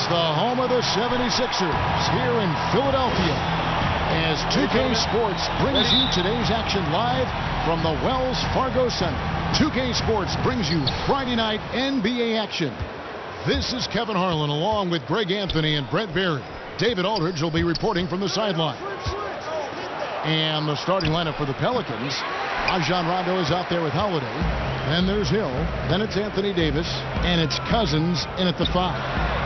the home of the 76ers here in Philadelphia, as 2K Sports brings you today's action live from the Wells Fargo Center. 2K Sports brings you Friday night NBA action. This is Kevin Harlan along with Greg Anthony and Brent Berry. David Aldridge will be reporting from the sidelines. And the starting lineup for the Pelicans. Rajon Rondo is out there with Holiday. Then there's Hill. Then it's Anthony Davis. And it's Cousins in at the 5.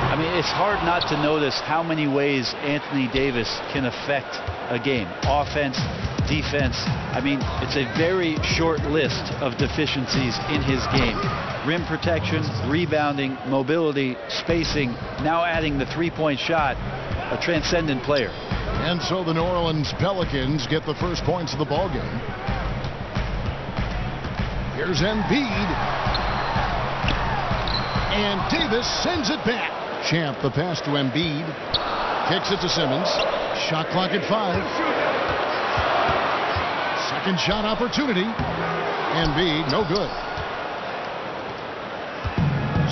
I mean, it's hard not to notice how many ways Anthony Davis can affect a game. Offense, defense. I mean, it's a very short list of deficiencies in his game. Rim protection, rebounding, mobility, spacing, now adding the three-point shot. A transcendent player. And so the New Orleans Pelicans get the first points of the ballgame. Here's Embiid. And Davis sends it back. Champ the pass to Embiid. Kicks it to Simmons. Shot clock at 5. Second shot opportunity. Embiid, no good.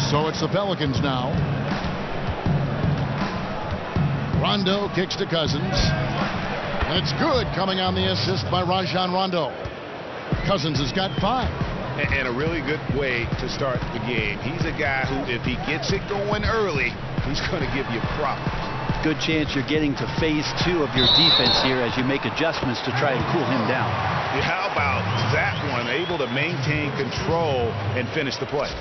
So it's the Pelicans now. Rondo kicks to Cousins. And it's good, coming on the assist by Rajon Rondo. Cousins has got 5. And a really good way to start the game. He's a guy who, if he gets it going early, he's going to give you problems. Good chance you're getting to phase 2 of your defense here as you make adjustments to try and cool him down. Yeah, how about that one? Able to maintain control and finish the play.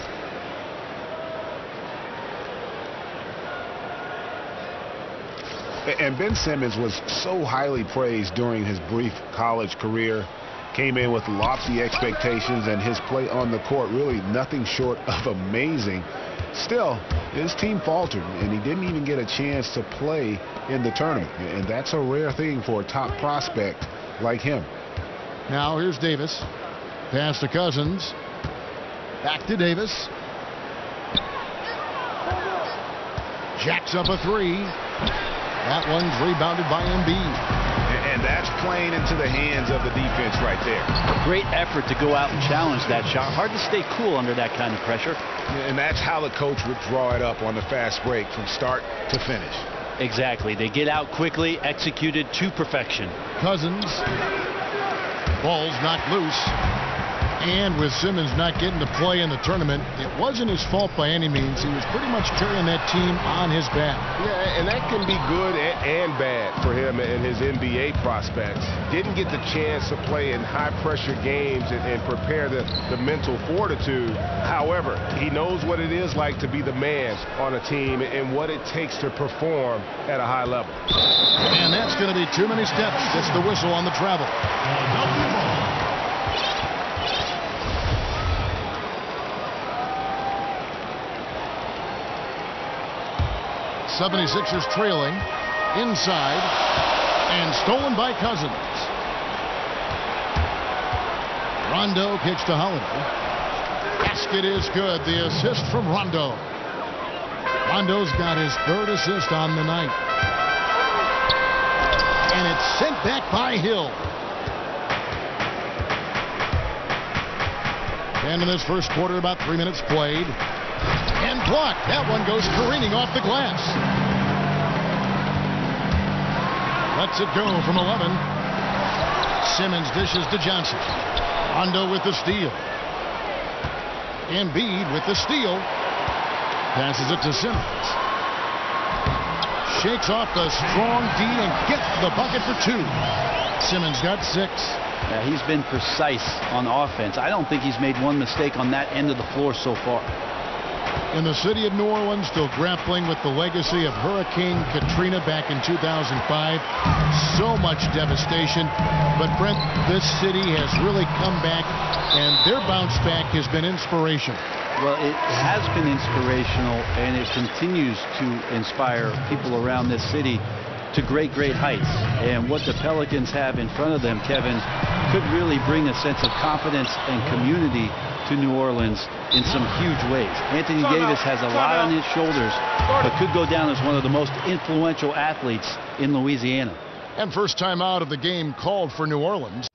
And Ben Simmons was so highly praised during his brief college career. Came in with lofty expectations, and his play on the court really nothing short of amazing. Still, his team faltered, and he didn't even get a chance to play in the tournament. And that's a rare thing for a top prospect like him. Now here's Davis. Pass to Cousins. Back to Davis. Jacks up a 3. That one's rebounded by Embiid. And that's playing into the hands of the defense right there. Great effort to go out and challenge that shot. Hard to stay cool under that kind of pressure. And that's how the coach would draw it up on the fast break from start to finish. Exactly. They get out quickly, executed to perfection. Cousins. Ball's knocked loose. And with Simmons not getting to play in the tournament, it wasn't his fault by any means. He was pretty much carrying that team on his back. Yeah, and that can be good and bad for him and his NBA prospects. Didn't get the chance to play in high-pressure games and prepare the mental fortitude. However, he knows what it is like to be the man on a team and what it takes to perform at a high level. And that's going to be too many steps. Gets the whistle on the travel. 76ers trailing inside and stolen by Cousins. Rondo kicks to Holiday. Basket is good. The assist from Rondo. Rondo's got his 3rd assist on the night. And it's sent back by Hill. And in this first quarter, about 3 minutes played. And blocked. That one goes careening off the glass. Lets it go from 11. Simmons dishes to Johnson. Rondo with the steal. Embiid with the steal. Passes it to Simmons. Shakes off the strong D and gets the bucket for 2. Simmons got 6. Yeah, he's been precise on offense. I don't think he's made one mistake on that end of the floor so far. In the city of New Orleans, still grappling with the legacy of Hurricane Katrina back in 2005. So much devastation. But, Brent, this city has really come back, and their bounce back has been inspirational. Well, it has been inspirational, and it continues to inspire people around this city to great, great heights. And what the Pelicans have in front of them, Kevin, could really bring a sense of confidence and community to New Orleans in some huge ways. Anthony Davis has a lot on his shoulders, but could go down as one of the most influential athletes in Louisiana. And first time out of the game called for New Orleans.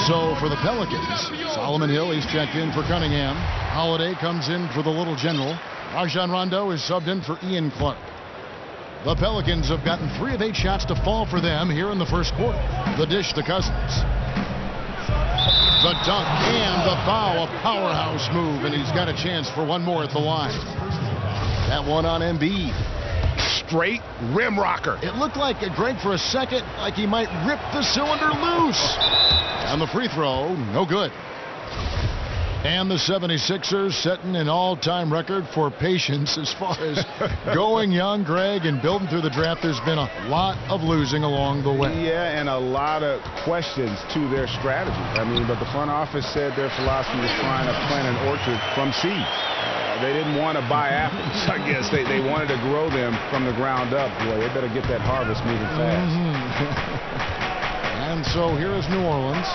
So for the Pelicans, Solomon Hill, he's checked in for Cunningham. Holiday comes in for the Little General. Rajon Rondo is subbed in for Ian Clark. The Pelicans have gotten 3 of 8 shots to fall for them here in the first quarter. The dish to Cousins. The dunk and the foul, a powerhouse move, and he's got a chance for one more at the line. That one on Embiid. Straight rim rocker. It looked like, Greg, for a second, like he might rip the cylinder loose. And the free throw, no good. And the 76ers setting an all-time record for patience as far as going young, Greg, and building through the draft. There's been a lot of losing along the way. Yeah, and a lot of questions to their strategy. I mean, but the front office said their philosophy was trying to plant an orchard from seeds. They didn't want to buy apples, I guess. They wanted to grow them from the ground up. Boy, they better get that harvest moving fast. And so here is New Orleans.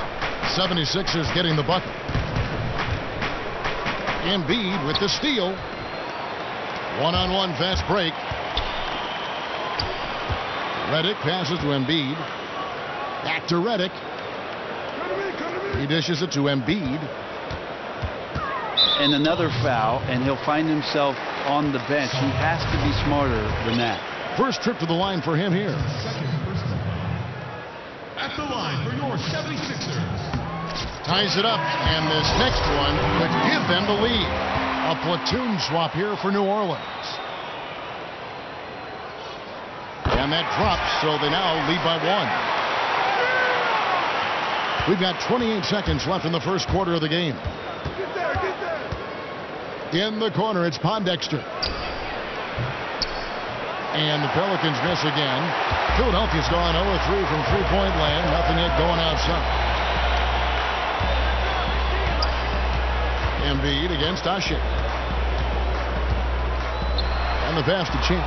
76ers getting the bucket. Embiid with the steal. One-on-one fast break. Redick passes to Embiid. Back to Redick. He dishes it to Embiid. And another foul, and he'll find himself on the bench. He has to be smarter than that. First trip to the line for him here. At the line for your 76ers. Ties it up, and this next one could give them the lead. A platoon swap here for New Orleans. And that drops, so they now lead by 1. We've got 28 seconds left in the first quarter of the game. In the corner, it's Pondexter. And the Pelicans miss again. Philadelphia's gone 0-3 from three-point land. Nothing yet going outside. Embiid against Ashe. And the pass to Chin.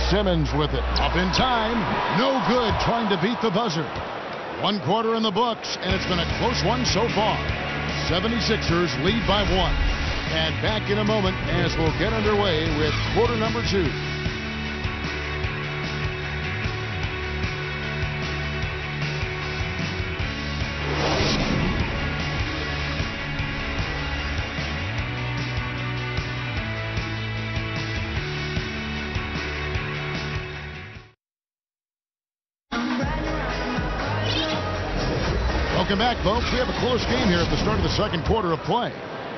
Simmons with it. Up in time. No good, trying to beat the buzzer. 1 quarter in the books, and it's been a close one so far. 76ers lead by 1. And back in a moment as we'll get underway with quarter number 2. Welcome back, folks. We have a close game here at the start of the second quarter of play.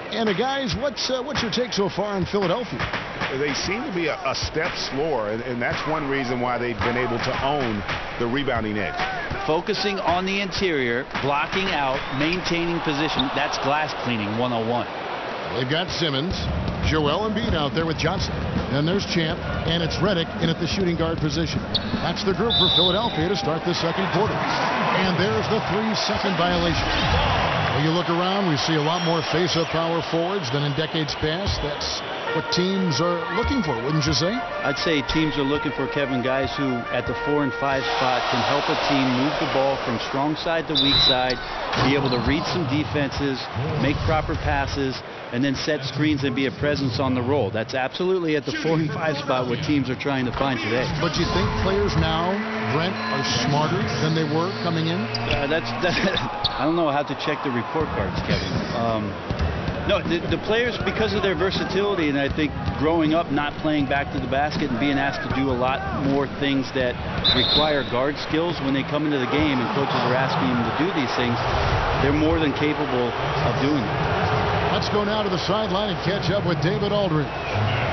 And guys, what's your take so far on Philadelphia? They seem to be a step slower, and that's one reason why they've been able to own the rebounding edge. Focusing on the interior, blocking out, maintaining position. That's glass cleaning 101. They've got Simmons, Joel Embiid out there with Johnson. Then there's Champ, and it's Redick in at the shooting guard position. That's the group for Philadelphia to start the second quarter. And there's the 3-second violation. When you look around, we see a lot more face-up power forwards than in decades past. That's what teams are looking for, wouldn't you say? I'd say teams are looking for, Kevin, guys who at the 4 and 5 spot can help a team move the ball from strong side to weak side, be able to read some defenses, make proper passes, and then set screens and be a presence on the roll. That's absolutely at the 4 and 5 spot what teams are trying to find today. But you think players now, Brent, are smarter than they were coming in? I don't know how to check the report cards, Kevin. No, the players, because of their versatility, and I think growing up not playing back to the basket and being asked to do a lot more things that require guard skills when they come into the game and coaches are asking them to do these things, they're more than capable of doing it. Let's go now to the sideline and catch up with David Aldridge.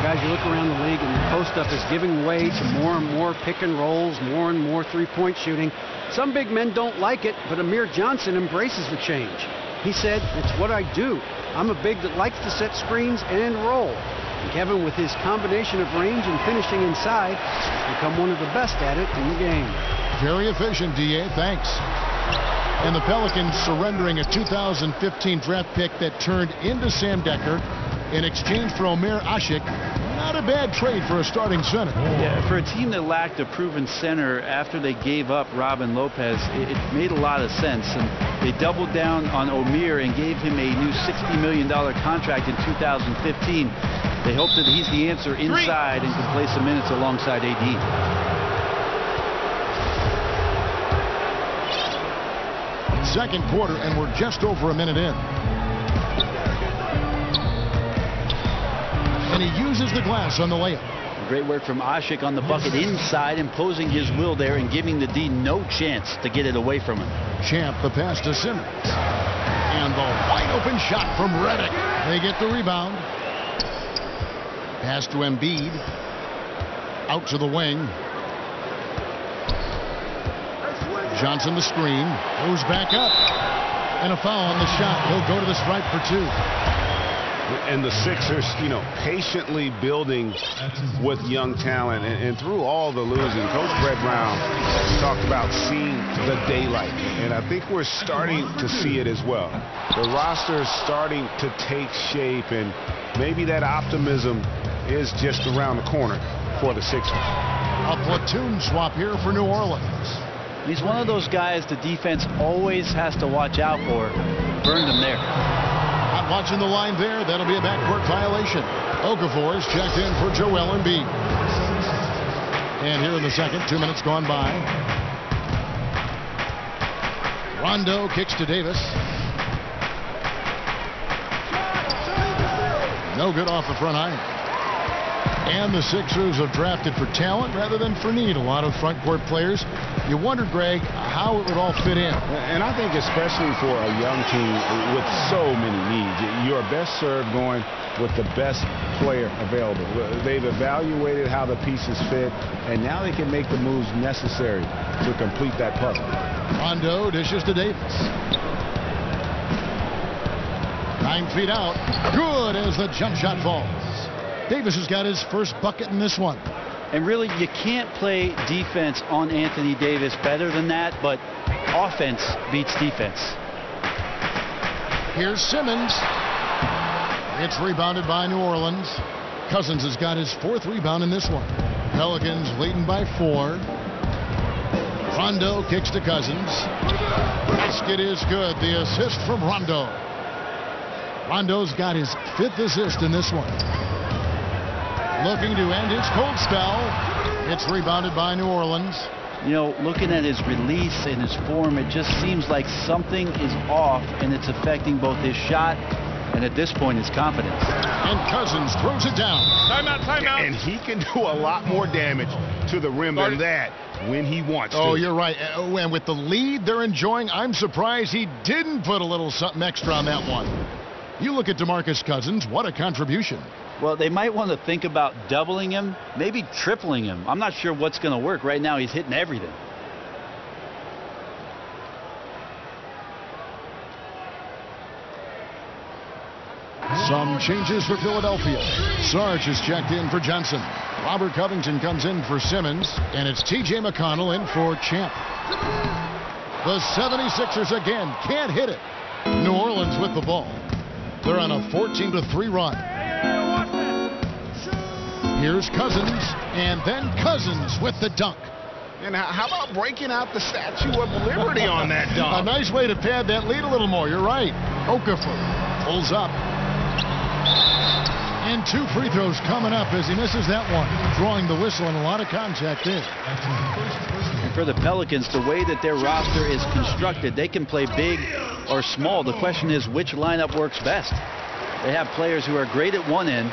Guys, you look around the league and the post-up is giving way to more and more pick and rolls, more and more three-point shooting. Some big men don't like it, but Amir Johnson embraces the change. He said, "It's what I do. I'm a big that likes to set screens and roll." And Kevin, with his combination of range and finishing inside, become one of the best at it in the game. Very efficient, D.A. Thanks. And the Pelicans surrendering a 2015 draft pick that turned into Sam Dekker in exchange for Omer Ashik. Not a bad trade for a starting center. Yeah, for a team that lacked a proven center after they gave up Robin Lopez, it made a lot of sense. And they doubled down on Omer and gave him a new $60 million contract in 2015. They hope that he's the answer inside and can play some minutes alongside AD. second quarter, and we're just over a minute in. And he uses the glass on the layup. Great work from Ashik on the bucket inside, imposing his will there and giving the D no chance to get it away from him. Champ the pass to Simmons. And the wide open shot from Redick. They get the rebound. Pass to Embiid. Out to the wing. Johnson the screen. Goes back up. And a foul on the shot. He'll go to the stripe for 2. And the Sixers, patiently building with young talent. And through all the losing, Coach Brett Brown talked about seeing the daylight. And I think we're starting to see it as well. The roster is starting to take shape, and maybe that optimism is just around the corner for the Sixers. A platoon swap here for New Orleans. He's one of those guys the defense always has to watch out for. Burned him there. Not watching the line there. That'll be a backcourt violation. Okafor is checked in for Joel Embiid. And here in the second, 2 minutes gone by. Rondo kicks to Davis. No good off the front iron. And the Sixers have drafted for talent rather than for need. A lot of front court players. You wondered, Greg, how it would all fit in. And I think especially for a young team with so many needs, you're best served going with the best player available. They've evaluated how the pieces fit, and now they can make the moves necessary to complete that puzzle. Rondo dishes to Davis. 9 feet out. Good as the jump shot falls. Davis has got his first bucket in this one. And really, you can't play defense on Anthony Davis better than that, but offense beats defense. Here's Simmons. It's rebounded by New Orleans. Cousins has got his 4th rebound in this one. Pelicans leading by 4. Rondo kicks to Cousins. Basket is good. The assist from Rondo. Rondo's got his 5th assist in this one. Looking to end his cold spell. It's rebounded by New Orleans. Looking at his release and his form, it just seems like something is off, and it's affecting both his shot and, at this point, his confidence. And Cousins throws it down. Timeout. And he can do a lot more damage to the rim than that when he wants to. Oh, you're right. And with the lead they're enjoying, I'm surprised he didn't put a little something extra on that one. You look at DeMarcus Cousins, what a contribution. Well, they might want to think about doubling him, maybe tripling him. I'm not sure what's going to work. Right now, he's hitting everything. Some changes for Philadelphia. Sarge is checked in for Johnson. Robert Covington comes in for Simmons, and it's T.J. McConnell in for Champ. The 76ers again can't hit it. New Orleans with the ball. They're on a 14-3 run. Here's Cousins, and then Cousins with the dunk. And how about breaking out the Statue of Liberty on that dunk? A nice way to pad that lead a little more. You're right. Okafor pulls up. And 2 free throws coming up as he misses that one. Drawing the whistle and a lot of contact there. And for the Pelicans, the way that their roster is constructed, they can play big or small. The question is which lineup works best. They have players who are great at one end,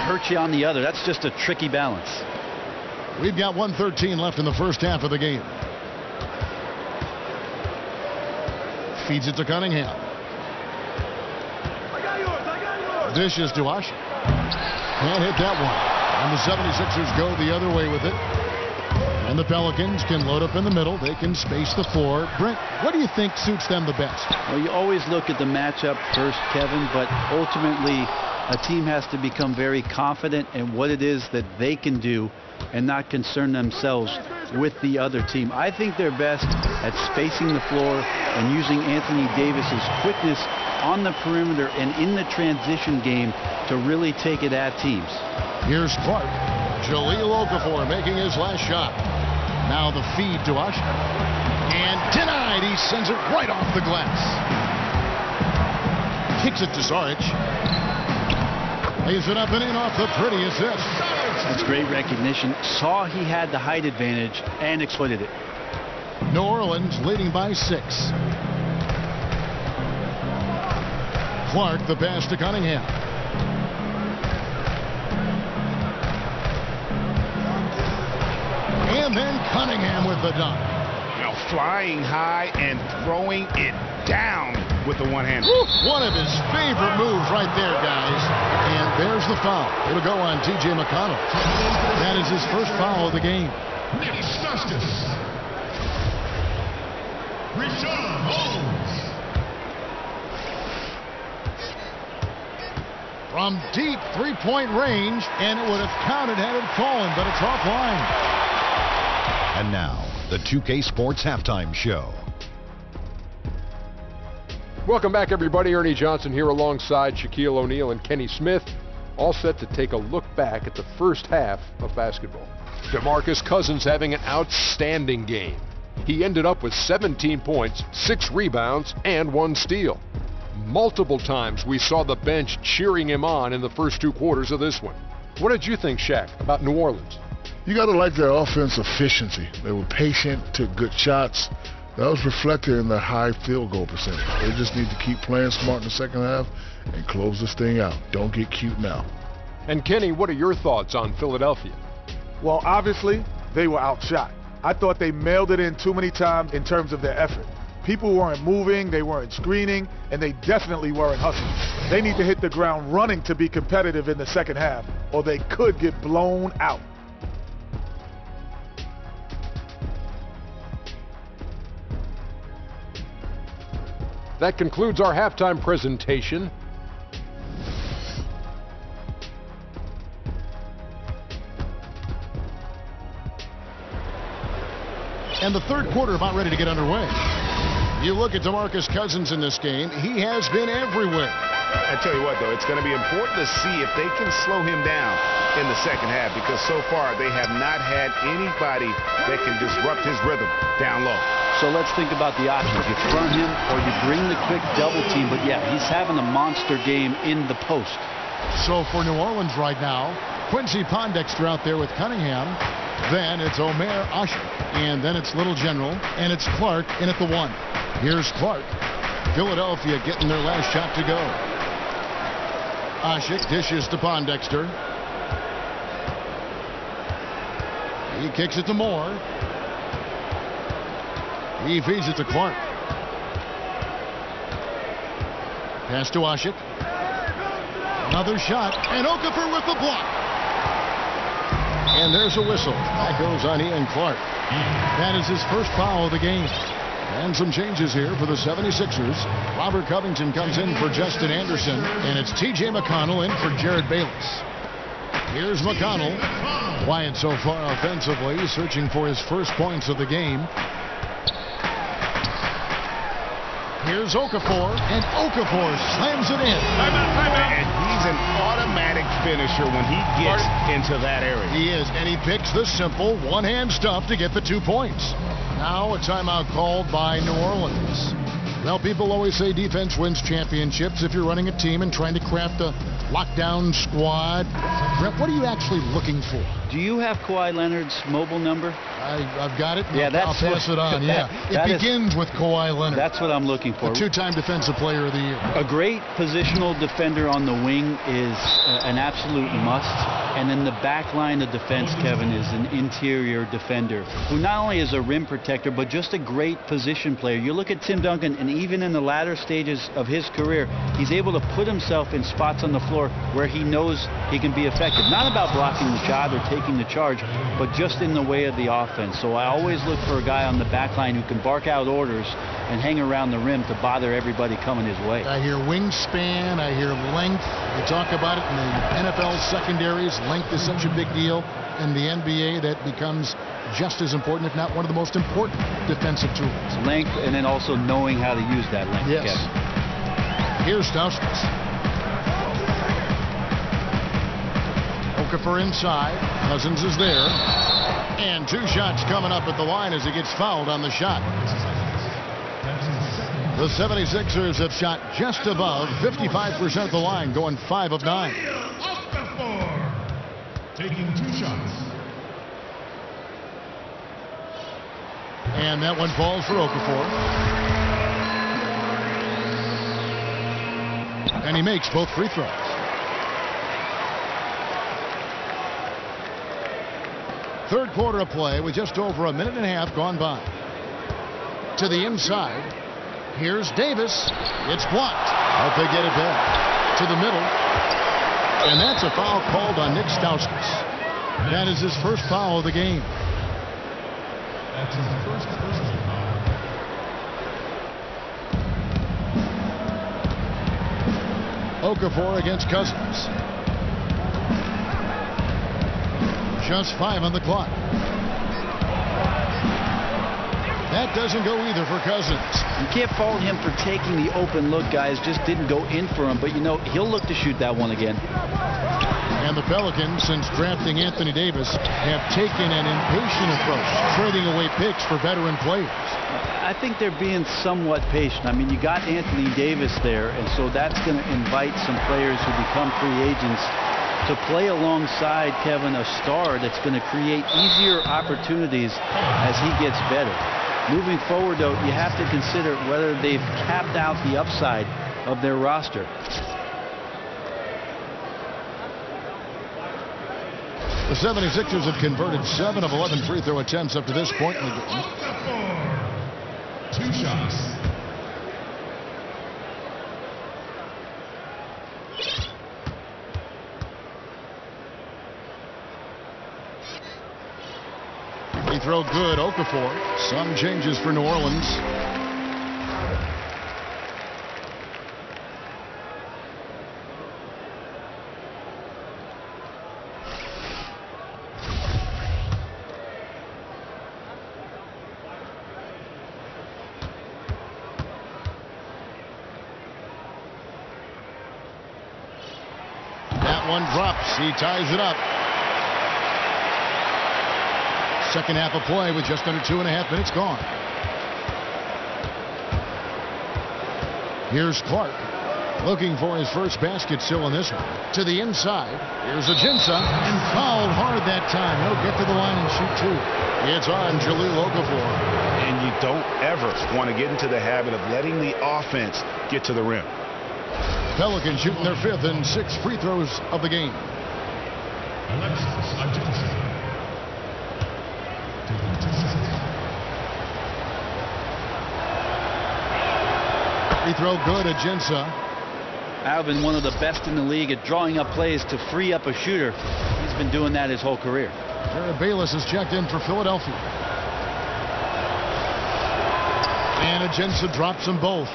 hurt you on the other. That's just a tricky balance. We've got 1:13 left in the first half of the game. Feeds it to Cunningham. Dishes to Ush. Can't hit that one. And the 76ers go the other way with it. And the Pelicans can load up in the middle. They can space the floor. Brent, what do you think suits them the best? Well, you always look at the matchup first, Kevin, but ultimately a team has to become very confident in what it is that they can do and not concern themselves with the other team. I think they're best at spacing the floor and using Anthony Davis's quickness on the perimeter and in the transition game to really take it at teams. Here's Clark. Jahlil Okafor making his last shot. Now the feed to Ush. And denied. He sends it right off the glass. Kicks it to Saric. Lays it up and in off the pretty assist. That's great recognition. Saw he had the height advantage and exploited it. New Orleans leading by 6. Clark, the pass to Cunningham. And then Cunningham with the dunk. Now flying high and throwing it down with the one-hand. One of his favorite moves right there, guys. And there's the foul. It'll go on T.J. McConnell. That is his first foul of the game. Next Justice. Richard Holmes. From deep three-point range, and it would have counted had it fallen, but it's offline. And now, the 2K Sports Halftime Show. Welcome back, everybody. Ernie Johnson here alongside Shaquille O'Neal and Kenny Smith, all set to take a look back at the first half of basketball. DeMarcus Cousins having an outstanding game. He ended up with 17 points, 6 rebounds, and 1 steal. Multiple times we saw the bench cheering him on in the first 2 quarters of this one. What did you think, Shaq, about New Orleans? You got to like their offense efficiency. They were patient, took good shots. That was reflected in their high field goal percentage. They just need to keep playing smart in the second half and close this thing out. Don't get cute now. And Kenny, what are your thoughts on Philadelphia? Well, obviously, they were outshot. I thought they mailed it in too many times in terms of their effort. People weren't moving, they weren't screening, and they definitely weren't hustling. They need to hit the ground running to be competitive in the second half, or they could get blown out. That concludes our halftime presentation. And the third quarter about ready to get underway. You look at DeMarcus Cousins in this game, he has been everywhere. I tell you what, though, it's going to be important to see if they can slow him down in the second half, because so far they have not had anybody that can disrupt his rhythm down low. So let's think about the options. You front him or you bring the quick double team. But yeah, he's having a monster game in the post. So for New Orleans right now, Quincy Pondexter out there with Cunningham. Then it's Omer Ush. And then it's Little General. And it's Clark in at the 1. Here's Clark. Philadelphia getting their last shot to go. Ashik dishes to Pondexter. He kicks it to Moore. He feeds it to Clark. Pass to Ashik. Another shot. And Okafor with the block. And there's a whistle. That goes on Ian Clark. That is his first foul of the game. And some changes here for the 76ers. Robert Covington comes in for Justin Anderson. And it's T.J. McConnell in for Jared Bayless. Here's McConnell. Quiet so far offensively, searching for his first points of the game. Here's Okafor, and Okafor slams it in. And he's an automatic finisher when he gets into that area. He is, and he picks the simple one-hand stuff to get the 2 points. Now a timeout called by New Orleans. Well, people always say defense wins championships if you're running a team and trying to craft a lockdown squad. Brett, what are you actually looking for? Do Do you have Kawhi Leonard's mobile number? I've got it. Yeah, I'll pass it on. It begins with Kawhi Leonard. That's what I'm looking for. The two-time Defensive Player of the Year. A great positional defender on the wing is an absolute must. And then the back line of defense, Kevin, is an interior defender who not only is a rim protector, but just a great position player. You look at Tim Duncan, and even in the latter stages of his career, he's able to put himself in spots on the floor where he knows he can be effective. Not about blocking the shot or taking the charge, but just in the way of the offense. So I always look for a guy on the back line who can bark out orders and hang around the rim to bother everybody coming his way. I hear wingspan, I hear length. You talk about it in the NFL secondaries. Length is such a big deal. In the NBA, that becomes just as important, if not one of the most important defensive tools. Length, and then also knowing how to use that length. Yes. Kevin. Here's Stauskas. Okafor inside. Cousins is there. And 2 shots coming up at the line as he gets fouled on the shot. The 76ers have shot just above 55% of the line, going 5 of 9. Taking 2 shots. And that one falls for Okafor. And he makes both free throws. Third quarter of play with just over a minute and a half gone by. To the inside. Here's Davis. It's blocked. But they get it back. To the middle. And that's a foul called on Nick Stauskas. That is his first foul of the game. That's his first personal foul. Okafor against Cousins. Just 5 on the clock. That doesn't go either for Cousins. You can't fault him for taking the open look, guys. Just didn't go in for him. But, you know, he'll look to shoot that one again. And the Pelicans, since drafting Anthony Davis, have taken an impatient approach, trading away picks for veteran players. I think they're being somewhat patient. I mean, you got Anthony Davis there, and so that's going to invite some players who become free agents to play alongside, Kevin, a star that's going to create easier opportunities as he gets better. Moving forward, though, you have to consider whether they've capped out the upside of their roster. The 76ers have converted 7 of 11 free throw attempts up to this point in the game. 2 shots. Free throw good, Okafor. Some changes for New Orleans. That one drops. He ties it up. Second half of play with just under 2.5 minutes gone. Here's Clark looking for his first basket still in this one. To the inside. Here's Ajinça, and fouled hard that time. He'll get to the line and shoot 2. It's on Jahlil Okafor. And you don't ever want to get into the habit of letting the offense get to the rim. Pelicans shooting their 5th and 6th free throws of the game. Alexis Ajinça. Free throw good, Ajinça. Alvin, one of the best in the league at drawing up plays to free up a shooter. He's been doing that his whole career. Jared Bayless has checked in for Philadelphia. And Ajinça drops them both.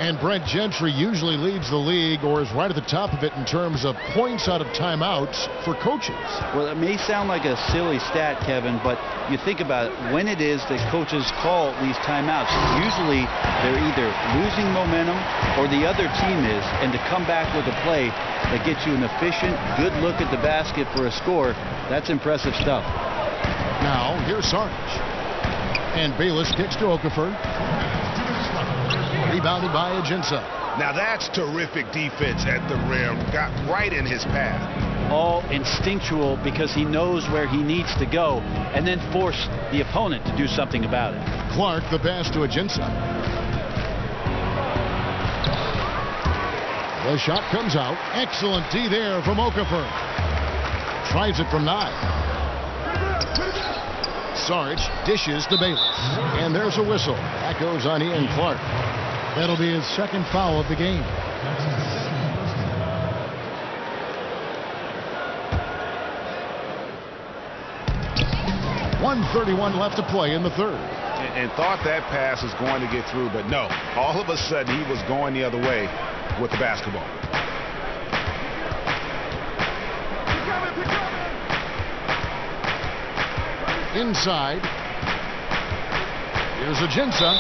And Brent Gentry usually leads the league or is right at the top of it in terms of points out of timeouts for coaches. Well, it may sound like a silly stat, Kevin, but you think about it. When it is that coaches call these timeouts, usually they're either losing momentum or the other team is, and to come back with a play that gets you an efficient, good look at the basket for a score, that's impressive stuff. Now, here's Sarge. And Bayless kicks to Okafor. Rebounded by Ajinça. Now that's terrific defense at the rim. Got right in his path. all instinctual because he knows where he needs to go, and then force the opponent to do something about it. Clark, the pass to Ajinça. The shot comes out. Excellent D there from Okafor. Tries it from 9. Sarge dishes to Bayless. And there's a whistle. That goes on Ian Clark. That'll be his second foul of the game. .131 left to play in the third. And thought that pass was going to get through, but no. All of a sudden, he was going the other way with the basketball. Inside. Here's Ajinça.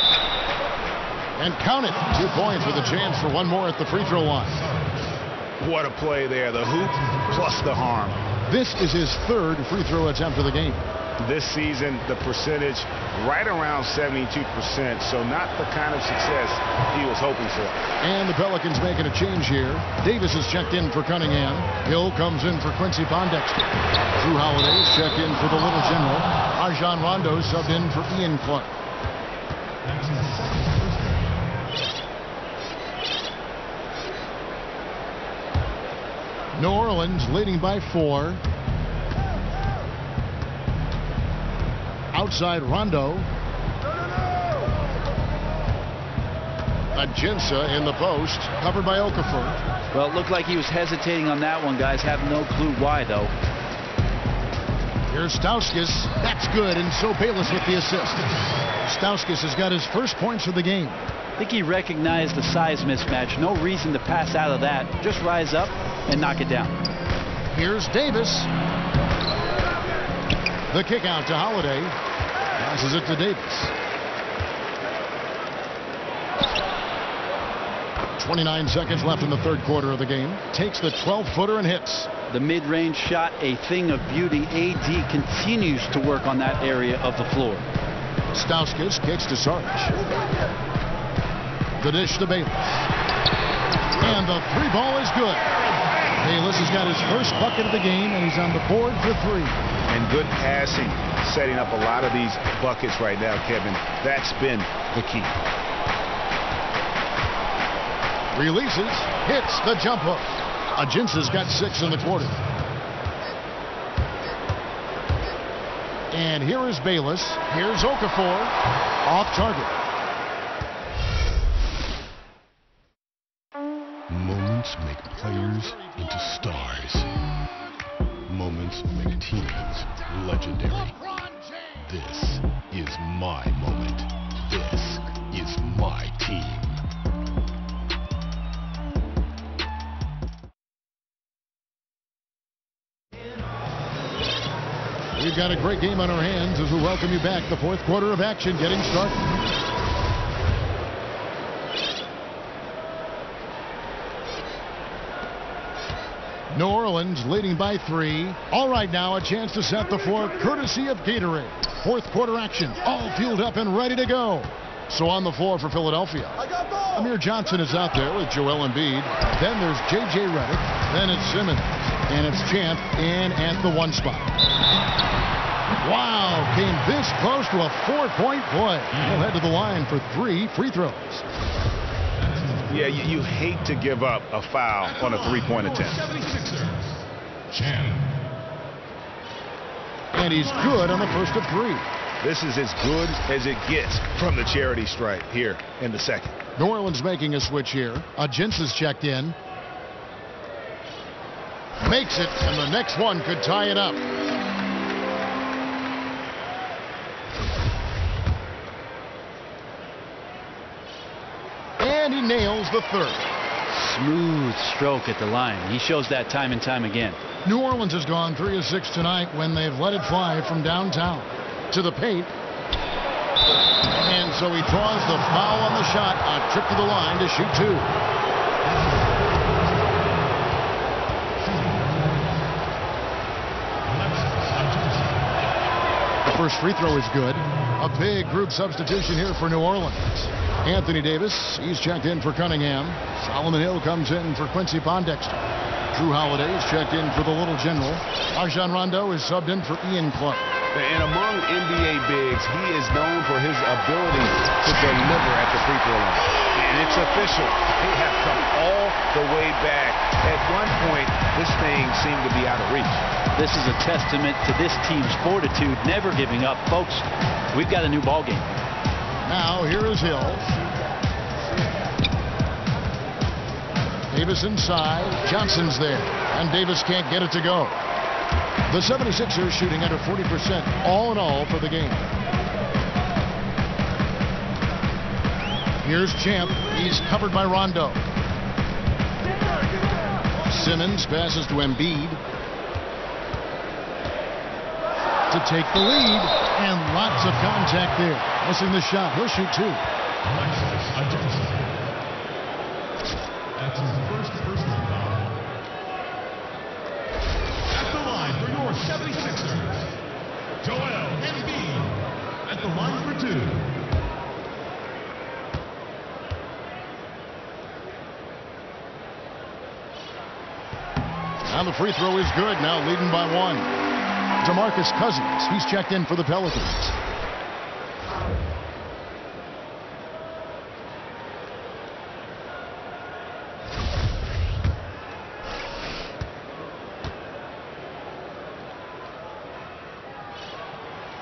And count it. 2 points with a chance for one more at the free throw line. What a play there. The hoop plus the harm. This is his third free throw attempt of the game. This season, the percentage right around 72%, so not the kind of success he was hoping for. And the Pelicans making a change here. Davis is checked in for Cunningham. Hill comes in for Quincy Pondexter. Drew Holiday is checked in for the Little General. Rajon Rondo subbed in for Ian Clark. New Orleans leading by 4. Outside Rondo. Ajinça in the post, covered by Okafor. Well, it looked like he was hesitating on that one, guys. Have no clue why, though. Here's Stauskas. That's good, and so Bayless with the assist. Stauskas has got his first points of the game. I think he recognized the size mismatch. No reason to pass out of that. Just rise up and knock it down. Here's Davis. The kick out to Holiday. Passes it to Davis. 29 seconds left in the third quarter of the game. Takes the 12-footer and hits. The mid-range shot, a thing of beauty. AD continues to work on that area of the floor. Stauskas kicks to Sarge. The dish to Bayless. And the 3-ball is good. Bayless has got his first bucket of the game, and he's on the board for 3. And good passing, setting up a lot of these buckets right now, Kevin. That's been the key. Releases, hits the jump hook. Ajinça's got 6 in the quarter. And here is Bayless. Here's Okafor. Off target. Moments make players into stars. Moments make teams legendary. This is my moment. This is my team. We've got a great game on our hands as we welcome you back. The fourth quarter of action getting started. New Orleans leading by 3. All right, now a chance to set the floor courtesy of Gatorade. Fourth quarter action, all fueled up and ready to go. So on the floor for Philadelphia, Amir Johnson is out there with Joel Embiid. Then there's J.J. Redick. Then it's Simmons. And it's Champ in at the 1 spot. Wow, came this close to a 4-point play. He'll head to the line for 3 free throws. Yeah, you hate to give up a foul on a 3-point attempt. And he's good on the first of 3. This is as good as it gets from the charity stripe here in the second. New Orleans making a switch here. Ajinça's checked in. Makes it, and the next one could tie it up. And he nails the third. Smooth stroke at the line. He shows that time and time again. New Orleans has gone 3 of 6 tonight when they've let it fly from downtown to the paint. And so he draws the foul on the shot. A trip to the line to shoot 2. The first free throw is good. A big group substitution here for New Orleans. Anthony Davis, he's checked in for Cunningham. Solomon Hill comes in for Quincy Pondexter. Drew Holiday is checked in for the Little General. Rajon Rondo is subbed in for Ian Clark. And among NBA bigs, he is known for his ability to deliver at the free throw line. And it's official. They have come all the way back. At one point, this thing seemed to be out of reach. This is a testament to this team's fortitude, never giving up. Folks, we've got a new ball game. Now, here is Hill. Davis inside. Johnson's there. And Davis can't get it to go. The 76ers shooting under 40% all in all for the game. Here's Champ. He's covered by Rondo. Simmons passes to Embiid to take the lead, and lots of contact there. Missing the shot. He'll shoot two. That's his first personal foul. At the line for your 76ers, Joel Embiid at the line for two. And the free throw is good. Now leading by one. DeMarcus Cousins. He's checked in for the Pelicans.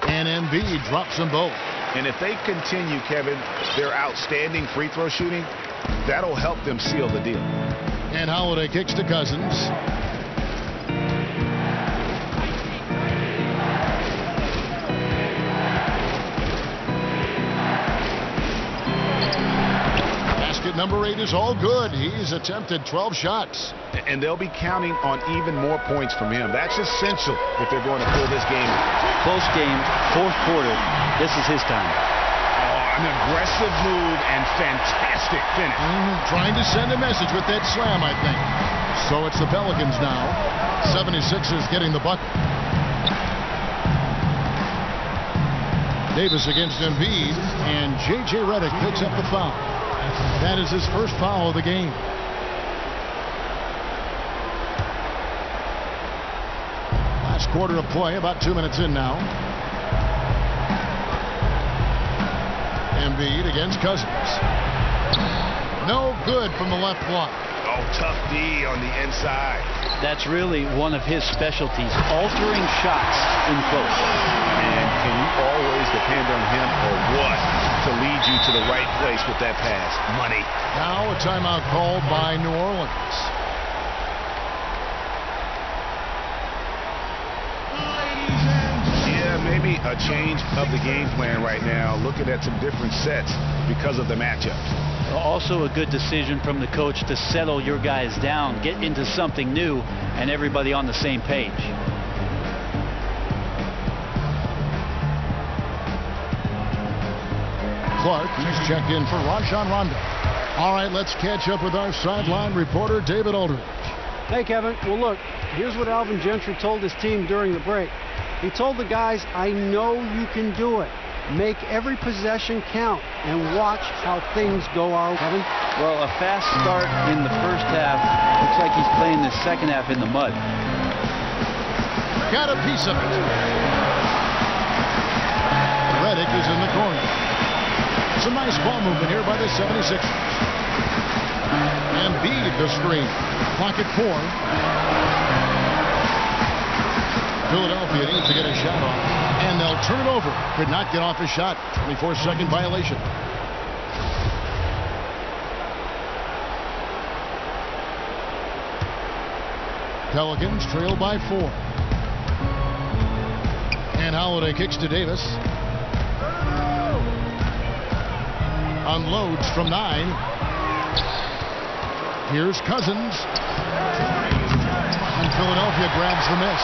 And Embiid drops them both. And if they continue, Kevin, their outstanding free throw shooting, that'll help them seal the deal. And Holiday kicks to Cousins. Basket number 8 is all good. He's attempted 12 shots. And they'll be counting on even more points from him. That's essential if they're going to pull this game. Close game, fourth quarter. This is his time. An aggressive move and fantastic finish. Trying to send a message with that slam, I think. So it's the Pelicans now. 76ers getting the bucket. Davis against Embiid, and J.J. Redick picks up the foul. That is his first foul of the game. Last quarter of play, about 2 minutes in now. Embiid against Cousins. No good from the left block. Oh, tough D on the inside. That's really one of his specialties, altering shots in close. And can you always depend on him or what to lead you to the right place with that pass? Money. Now a timeout called by New Orleans. Maybe a change of the game plan right now, looking at some different sets because of the matchups. Also a good decision from the coach to settle your guys down, get into something new, and everybody on the same page. Clark, he's checked in for Rajon Rondo. All right, let's catch up with our sideline reporter, David Aldridge. Hey, Kevin. Well, look, here's what Alvin Gentry told his team during the break. He told the guys, I know you can do it. Make every possession count and watch how things go our way. Kevin? Well, a fast start in the first half. Looks like he's playing the second half in the mud. Got a piece of it. Redick is in the corner. Some nice ball movement here by the 76ers. Embiid the screen. Clock at 4. Philadelphia needs to get a shot off, and they'll turn it over. Could not get off a shot. 24-second violation. Pelicans trail by 4. And Holiday kicks to Davis. Unloads from 9. Here's Cousins. And Philadelphia grabs the miss.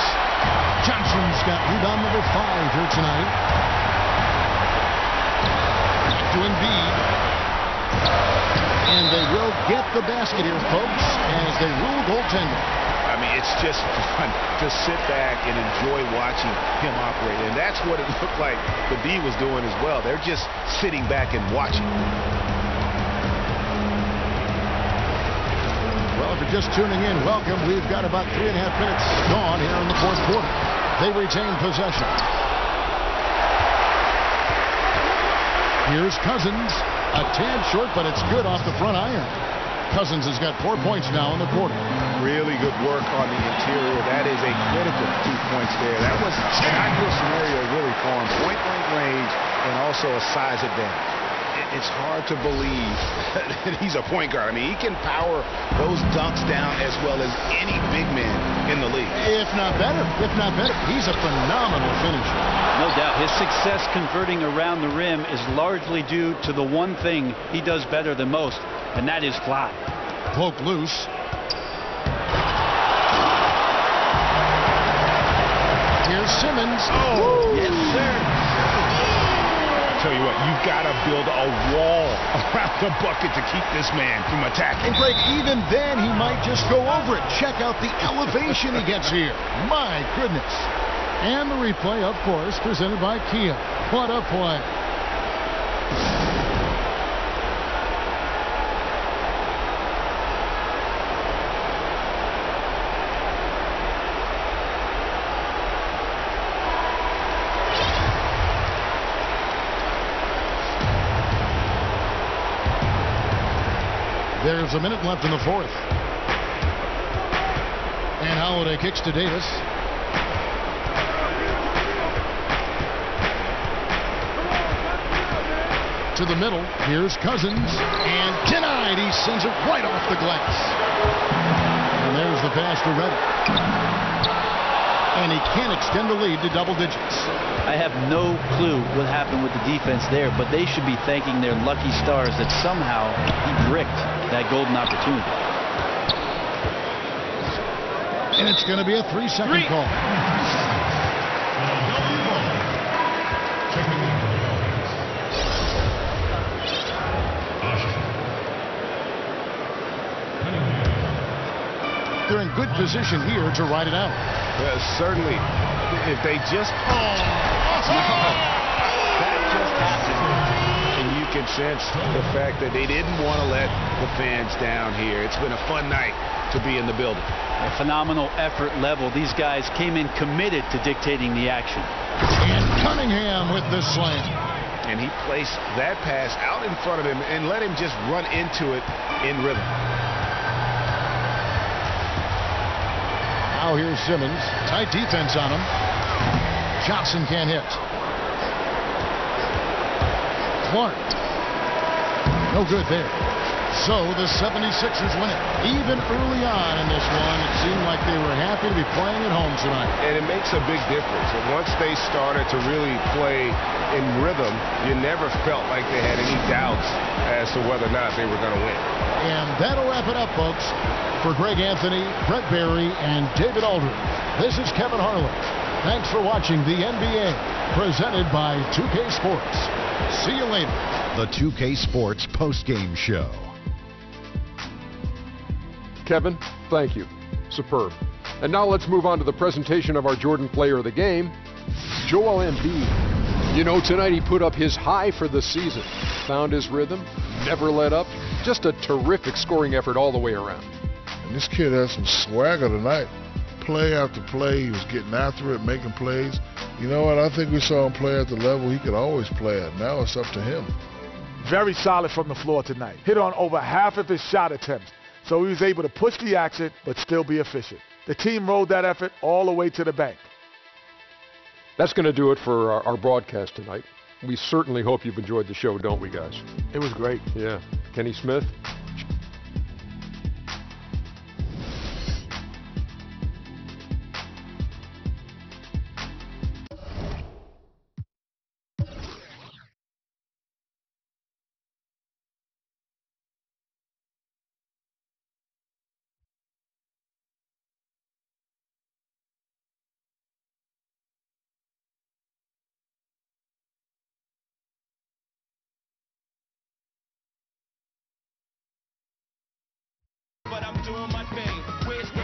Johnson's got rebound number 5 here tonight. Back to Embiid. And they will get the basket here, folks, as they rule goaltender. I mean, it's just fun to sit back and enjoy watching him operate. And that's what it looked like the D was doing as well. They're just sitting back and watching. Well, if you're just tuning in, welcome. We've got about 3.5 minutes gone here in the fourth quarter. They retain possession. Here's Cousins. A tad short, but it's good off the front iron. Cousins has got 4 points now in the quarter. Really good work on the interior. That is a critical 2 points there. That was an ideal scenario really for him. Point-blank range and also a size advantage. It's hard to believe that he's a point guard. I mean, he can power those dunks down as well as any big man in the league. If not better. He's a phenomenal finisher. No doubt. His success converting around the rim is largely due to the one thing he does better than most, and that is fly. Poke loose. Here's Simmons. Oh, yes, sir. Tell you what, you've got to build a wall around the bucket to keep this man from attacking. And Greg, even then he might just go over it. Check out the elevation he gets here. My goodness. And the replay, of course, presented by Kia. What a play. There's a minute left in the fourth. And Holiday kicks to Davis. To the middle. Here's Cousins. And denied. He sends it right off the glass. And there's the pass to Reddick. And he can't extend the lead to double digits. I have no clue what happened with the defense there, but they should be thanking their lucky stars that somehow he bricked that golden opportunity. And it's going to be a 3-second call. They're in good position here to ride it out. Certainly, if they just... That just happened. And you can sense the fact that they didn't want to let the fans down here. It's been a fun night to be in the building. A phenomenal effort level. These guys came in committed to dictating the action. And Cunningham with the slam. And he placed that pass out in front of him and let him just run into it in rhythm. Now here's Simmons. Tight defense on him. Johnson can't hit. Clark. No good there. So the 76ers win it. Even early on in this one, it seemed like they were happy to be playing at home tonight. And it makes a big difference. And once they started to really play in rhythm, you never felt like they had any doubts as to whether or not they were going to win. And that'll wrap it up, folks. For Greg Anthony, Brett Barry, and David Aldridge, this is Kevin Harlan. Thanks for watching the NBA, presented by 2K Sports. See you later. The 2K Sports postgame show. Kevin, thank you. Superb. And now let's move on to the presentation of our Jordan Player of the Game, Joel Embiid. You know, tonight he put up his high for the season. Found his rhythm, never let up. Just a terrific scoring effort all the way around. And this kid has some swagger tonight. Play after play, he was getting after it, making plays. You know what? I think we saw him play at the level he could always play at. Now it's up to him. Very solid from the floor tonight. Hit on over half of his shot attempts. So he was able to push the action, but still be efficient. The team rode that effort all the way to the bank. That's going to do it for our broadcast tonight. We certainly hope you've enjoyed the show, don't we, guys? It was great. Yeah. Kenny Smith? But I'm doing my thing. Where's the